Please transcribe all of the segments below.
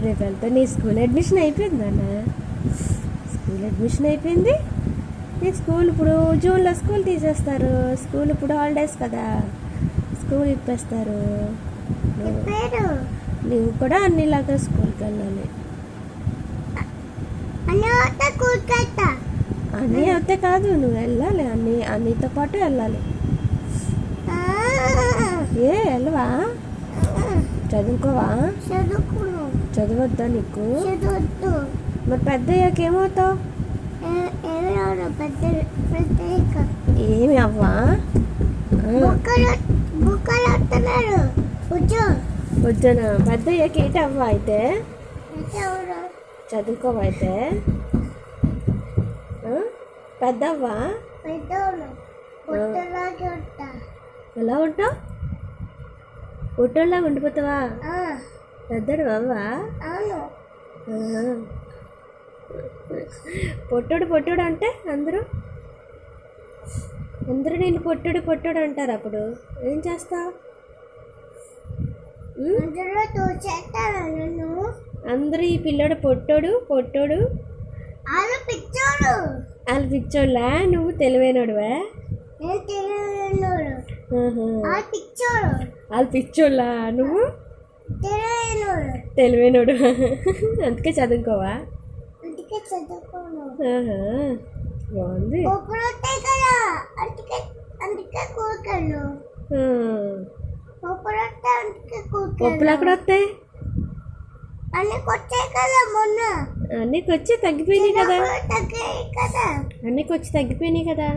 రేపు వెళ్తా. నీ స్కూల్ అడ్మిషన్ అయిపోయిందన్న? స్కూల్ అడ్మిషన్ అయిపోయింది. నీ స్కూల్ ఇప్పుడు జూన్లో స్కూల్ తీసేస్తారు. స్కూల్ ఇప్పుడు హాలిడేస్ కదా, స్కూల్ ఇప్పేస్తారు. నువ్వు కూడా అన్నిలాగా స్కూల్కి వెళ్ళాలి. అన్నీ అవుతే కాదు, నువ్వు వెళ్ళాలి. అన్నితో పాటు వెళ్ళాలి. వెళ్ళవా? చదువుకోవా? చదవద్దా నీకు? మరి పెద్ద అయ్యాక ఏమవుతావు? ఏమి అవ్వా? వద్దునా? పెద్ద అయ్యాక ఏంటి అవ్వా? అయితే చదువుకోవా? అయితే పెద్ద అవ్వా? ఎలా ఉంటావు? పొట్టోళ్ళగా ఉండిపోతావా? పెద్దడు అవ్వా? పొట్టోడు పొట్టోడు అంటే అందరూ నేను పొట్టోడు పొట్టోడు అంటారు. అప్పుడు ఏం చేస్తావు? అందరూ ఈ పిల్లోడు పొట్టోడు పొట్టోడు వాళ్ళు పిచ్చోళ్ళా? నువ్వు తెలివైనడువా? వాళ్ళు పిచ్చోళ్ళా? నువ్వు తెలివైనడు. అందుకే చదువుకోవా? బాగుంది. పప్పులు అక్కడ వస్తాయి. అన్నికి వచ్చి తగ్గిపోయినాయి కదా. అన్నికి వచ్చి తగ్గిపోయినాయి కదా.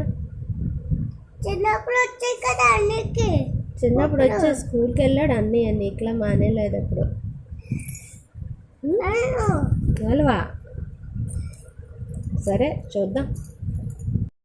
చిన్నప్పుడు వచ్చాయి కదా అన్నికి. చిన్నప్పుడు వచ్చే స్కూల్కి వెళ్ళాడు. అన్నీ ఇట్లా మానేలేదు అప్పుడు. వాళ్ళవా? సరే చూద్దాం.